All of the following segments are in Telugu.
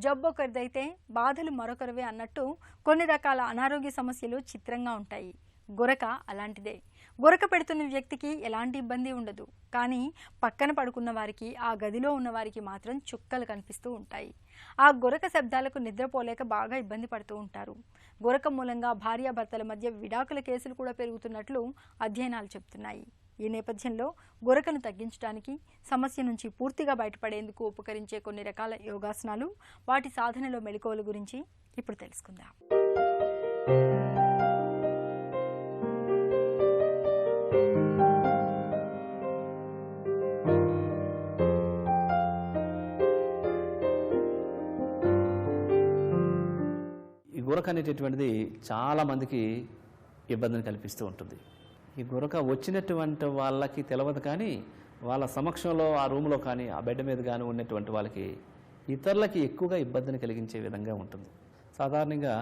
జబ్బు ఒకరిదైతే బాధలు మరొకరివే అన్నట్టు కొన్ని రకాల అనారోగ్య సమస్యలు చిత్రంగా ఉంటాయి. గురక అలాంటిదే. గురక పెడుతున్న వ్యక్తికి ఎలాంటి ఇబ్బంది ఉండదు, కానీ పక్కన పడుకున్న వారికి, ఆ గదిలో ఉన్న వారికి మాత్రం చుక్కలు కనిపిస్తూ ఉంటాయి. ఆ గురక శబ్దాలకు నిద్రపోలేక బాగా ఇబ్బంది పడుతూ ఉంటారు. గురక మూలంగా భార్యాభర్తల మధ్య విడాకుల కేసులు కూడా పెరుగుతున్నట్లు అధ్యయనాలు చెబుతున్నాయి. ఈ నేపథ్యంలో గురకను తగ్గించడానికి, సమస్య నుంచి పూర్తిగా బయటపడేందుకు ఉపకరించే కొన్ని రకాల యోగాసనాలు, వాటి సాధనలో మెళకువల గురించి ఇప్పుడు తెలుసుకుందాం. ఈ గురక అనేటటువంటిది చాలా మందికి ఇబ్బందిని కల్పిస్తూ ఉంటుంది. ఈ గురక వచ్చినటువంటి వాళ్ళకి తెలియదు, కానీ వాళ్ళ సమక్షంలో ఆ రూమ్లో కానీ ఆ బెడ్ మీద కానీ ఉన్నటువంటి వాళ్ళకి ఇతరులకి ఎక్కువగా ఇబ్బందిని కలిగించే విధంగా ఉంటుంది. సాధారణంగా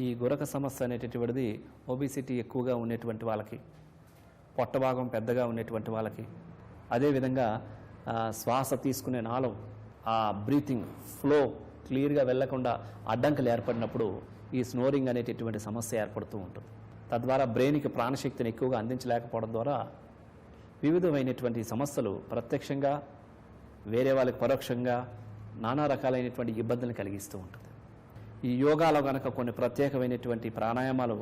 ఈ గురక సమస్య అనేటటువంటిది ఒబిసిటీ ఎక్కువగా ఉన్నటువంటి వాళ్ళకి, పొట్ట భాగం పెద్దగా ఉన్నటువంటి వాళ్ళకి, అదేవిధంగా శ్వాస తీసుకునే నాళం, ఆ బ్రీతింగ్ ఫ్లో క్లియర్గా వెళ్లకుండా అడ్డంకులు ఏర్పడినప్పుడు ఈ స్నోరింగ్ అనేటటువంటి సమస్య ఏర్పడుతూ ఉంటుంది. తద్వారా బ్రెయిన్కి ప్రాణశక్తిని ఎక్కువగా అందించలేకపోవడం ద్వారా వివిధమైనటువంటి సమస్యలు ప్రత్యక్షంగా, వేరే వాళ్ళకి పరోక్షంగా నానా రకాలైనటువంటి ఇబ్బందులను కలిగిస్తూ ఉంటుంది. ఈ యోగాలో కనుక కొన్ని ప్రత్యేకమైనటువంటి ప్రాణాయామాలు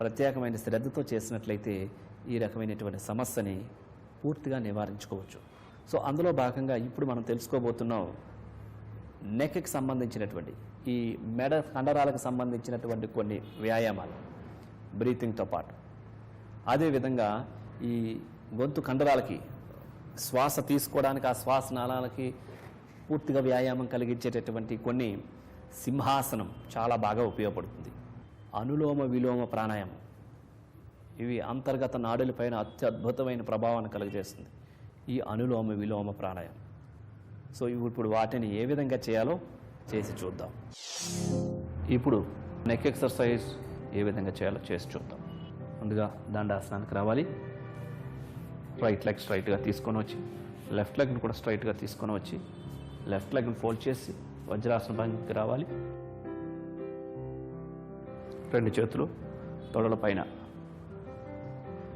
ప్రత్యేకమైన శ్రద్ధతో చేసినట్లయితే ఈ రకమైనటువంటి సమస్యని పూర్తిగా నివారించుకోవచ్చు. సో అందులో భాగంగా ఇప్పుడు మనం తెలుసుకోబోతున్నాం నెక్కి సంబంధించినటువంటి, ఈ మెడ కండరాలకు సంబంధించినటువంటి కొన్ని వ్యాయామాలు బ్రీతింగ్తో పాటు, అదేవిధంగా ఈ గొంతు కండరాలకి శ్వాస తీసుకోవడానికి, ఆ శ్వాస నాళాలకి పూర్తిగా వ్యాయామం కలిగించేటటువంటి కొన్ని సింహాసనం చాలా బాగా ఉపయోగపడుతుంది. అనులోమ విలోమ ప్రాణాయామం, ఇవి అంతర్గత నాడులపైన అత్యద్భుతమైన ప్రభావాన్ని కలిగజేస్తుంది ఈ అనులోమ విలోమ ప్రాణాయామం. సో ఇప్పుడు వాటిని ఏ విధంగా చేయాలో చేసి చూద్దాం. ఇప్పుడు నెక్ ఎక్సర్సైజ్ ఏ విధంగా చేయాలో చేసి చూద్దాం. ముందుగా దండాసనానికి రావాలి. రైట్ లెగ్ స్ట్రైట్గా తీసుకొని వచ్చి, లెఫ్ట్ లెగ్ని కూడా స్ట్రైట్గా తీసుకొని వచ్చి, లెఫ్ట్ లెగ్ని ఫోల్డ్ చేసి వజ్రాసన భంగికి రావాలి. రెండు చేతులు తొడల పైన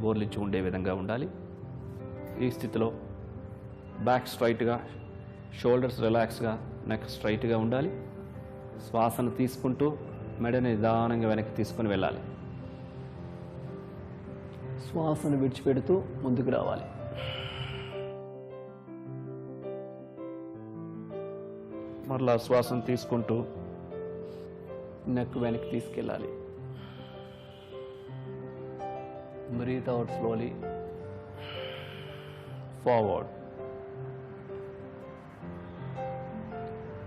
బోర్లించి ఉండే విధంగా ఉండాలి. ఈ స్థితిలో బ్యాక్ స్ట్రైట్గా, షోల్డర్స్ రిలాక్స్గా, నెక్ స్ట్రైట్గా ఉండాలి. శ్వాసను తీసుకుంటూ మెడని నిదానంగా వెనక్కి తీసుకొని వెళ్ళాలి. శ్వాసను విడిచిపెడుతూ ముందుకు రావాలి. మరలా శ్వాసను తీసుకుంటూ నెక్ వెనక్కి తీసుకెళ్ళాలి. Breathe out slowly forward.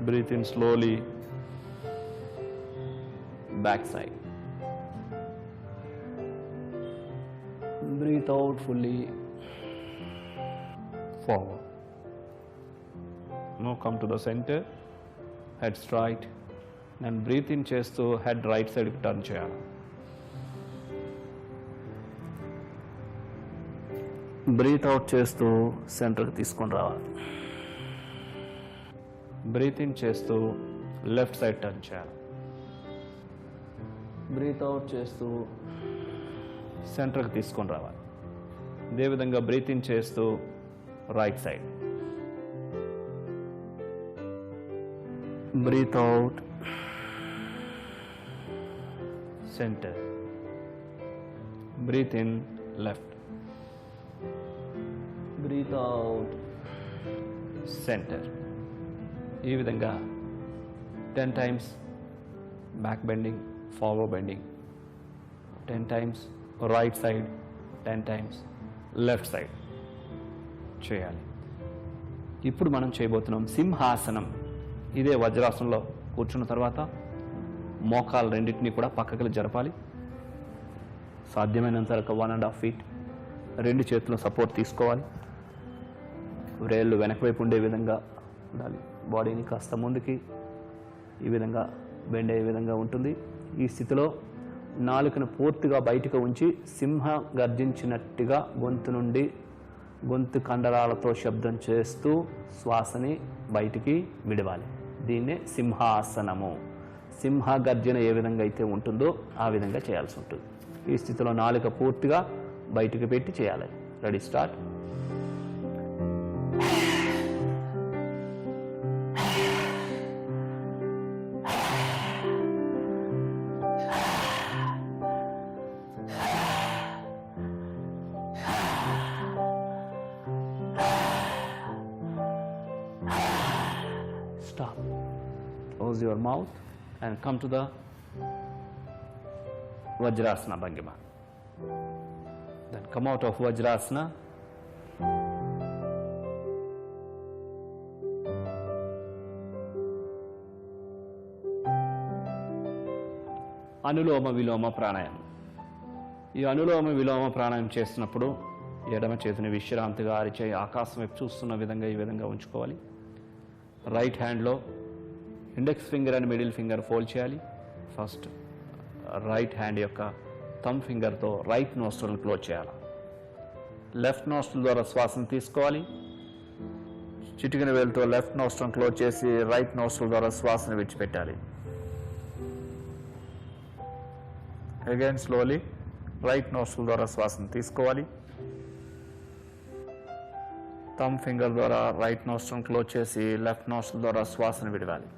Breathe in slowly, back side. Breathe out fully, forward. Now come to the center, head straight, and breathe in చేస్తూ head right side కి turn చేయాలి. Breathe out చేస్తూ సెంటర్కి తీసుకొని రావాలి. బ్రీత్ ఇన్ చేస్తూ లెఫ్ట్ సైడ్ టర్న్ చేయాలి. బ్రీత్ అవుట్ చేస్తూ సెంటర్కి తీసుకొని రావాలి. అదేవిధంగా బ్రీత్ ఇన్ చేస్తూ right side. Breathe out centre. Breathe in left. Breathe out centre. ఈ విధంగా 10 times back bending, forward bending, 10 times right side, 10 times left side చేయాలి. ఇప్పుడు మనం చేయబోతున్నాం సింహాసనం. ఇదే వజ్రాసనంలో కూర్చున్న తర్వాత మోకాలు రెండింటినీ కూడా పక్కకి జరపాలి. సాధ్యమైనంత వరకు 1.5 feet రెండు చేతులను సపోర్ట్ తీసుకోవాలి. వేళ్ళు వెనక వైపు ఉండే విధంగా ఉండాలి. బాడీని కాస్త ముందుకి ఈ విధంగా బెండ్ అయ్యే విధంగా ఉంటుంది. ఈ స్థితిలో నాలుకను పూర్తిగా బయటకు ఉంచి సింహం గర్జించినట్టుగా గొంతు నుండి గొంతు కండరాలతో శబ్దం చేస్తూ శ్వాసని బయటికి విడవాలి. దీన్నే సింహాసనము. సింహ గర్జన ఏ విధంగా అయితే ఉంటుందో ఆ విధంగా చేయాల్సి ఉంటుంది. ఈ స్థితిలో నాలుక పూర్తిగా బయటకు పెట్టి చేయాలి. Ready, start. Stop. Close your mouth and come to the Vajrasana Bhangima. Then come out of Vajrasana. Anulom విలోమ ప్రాణాయామం. ఈ అనులోమ విలోమ ప్రాణాయామం చేస్తున్నప్పుడు ఎడమ చేతిని విశ్రాంతిగా అరిచేయి ఆకాశం వైపు చూస్తున్న విధంగా ఈ విధంగా ఉంచుకోవాలి. రైట్ హ్యాండ్లో index finger and middle finger fold చేయాలి. ఫస్ట్ రైట్ హ్యాండ్ యొక్క థంబ్ ఫింగర్తో రైట్ నోస్ట్రల్ క్లోజ్ చేయాలి. లెఫ్ట్ నోస్ట్రల్ ద్వారా శ్వాసను తీసుకోవాలి. చిటికెన వేలుతో లెఫ్ట్ నోస్ట్రల్ క్లోజ్ చేసి రైట్ నోస్ట్రల్ ద్వారా శ్వాసను విడిచిపెట్టాలి. అగైన్ స్లోలీ రైట్ నోస్ట్రల్ ద్వారా శ్వాసను తీసుకోవాలి. థంబ్ ఫింగర్ ద్వారా రైట్ నోస్ట్రల్ క్లోజ్ చేసి లెఫ్ట్ నోస్ట్రల్ ద్వారా శ్వాసను విడవాలి.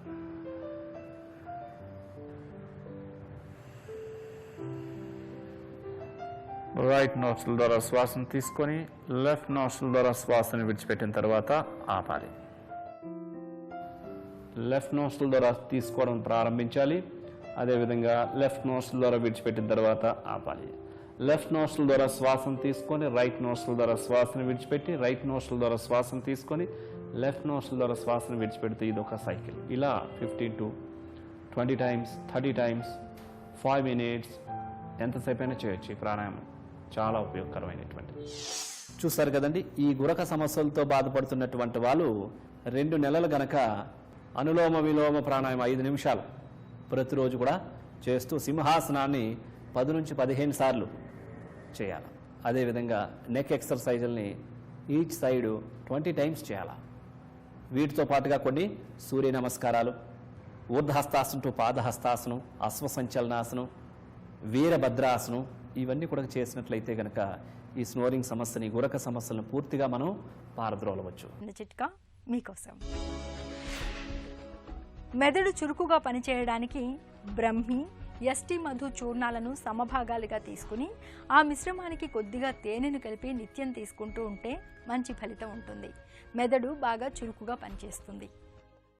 రైట్ నోస్ట్రల్ ద్వారా శ్వాసను తీసుకొని లెఫ్ట్ నోస్ట్రల్ ద్వారా శ్వాసను విడిచిపెట్టిన తర్వాత ఆపాలి. లెఫ్ట్ నోస్ట్రల్ ద్వారా తీసుకోవడం ప్రారంభించాలి. అదేవిధంగా లెఫ్ట్ నోస్ట్రల్ ద్వారా విడిచిపెట్టిన తర్వాత ఆపాలి. లెఫ్ట్ నోస్ట్రల్ ద్వారా శ్వాసను తీసుకొని రైట్ నోస్ట్రల్ ద్వారా శ్వాసను విడిచిపెట్టి రైట్ నోస్ట్రల్ ద్వారా శ్వాసను తీసుకొని లెఫ్ట్ నోస్ట్రల్ ద్వారా శ్వాసను విడిచిపెడితే ఇది ఒక సైకిల్. ఇలా 15 to 20 times, 30 times, 5 minutes ఎంతసేపు అయినా చేయొచ్చు. ఈ ప్రాణాయామం చాలా ఉపయోగకరమైనటువంటిది. చూస్తారు కదండి, ఈ గురక సమస్యలతో బాధపడుతున్నటువంటి వాళ్ళు 2 నెలలు గనక అనులోమ విలోమ ప్రాణాయామం 5 నిమిషాలు ప్రతిరోజు కూడా చేస్తూ సింహాసనాన్ని 10 నుంచి 15 సార్లు చేయాలి. అదేవిధంగా నెక్ ఎక్సర్సైజుల్ని ఈచ్ సైడు 20 టైమ్స్ చేయాలి. వీటితో పాటుగా కొన్ని సూర్య నమస్కారాలు, ఊర్ధహస్తాసనం టు పాదహస్తాసనం, అశ్వసంచలనాసనం, వీరభద్రాసనం ఇవన్నీ కూడా చేసినట్లయితే కనుక ఈ స్నోరింగ్ సమస్యని, గురక సమస్యలను పూర్తిగా మనం పారద్రోలవచ్చు. చిట్కా మీకోసం. మెదడు చురుకుగా పనిచేయడానికి బ్రహ్మి, ఎస్టీ మధు చూర్ణాలను సమభాగాలుగా తీసుకుని ఆ మిశ్రమానికి కొద్దిగా తేనెను కలిపి నిత్యం తీసుకుంటూ ఉంటే మంచి ఫలితం ఉంటుంది. మెదడు బాగా చురుకుగా పనిచేస్తుంది.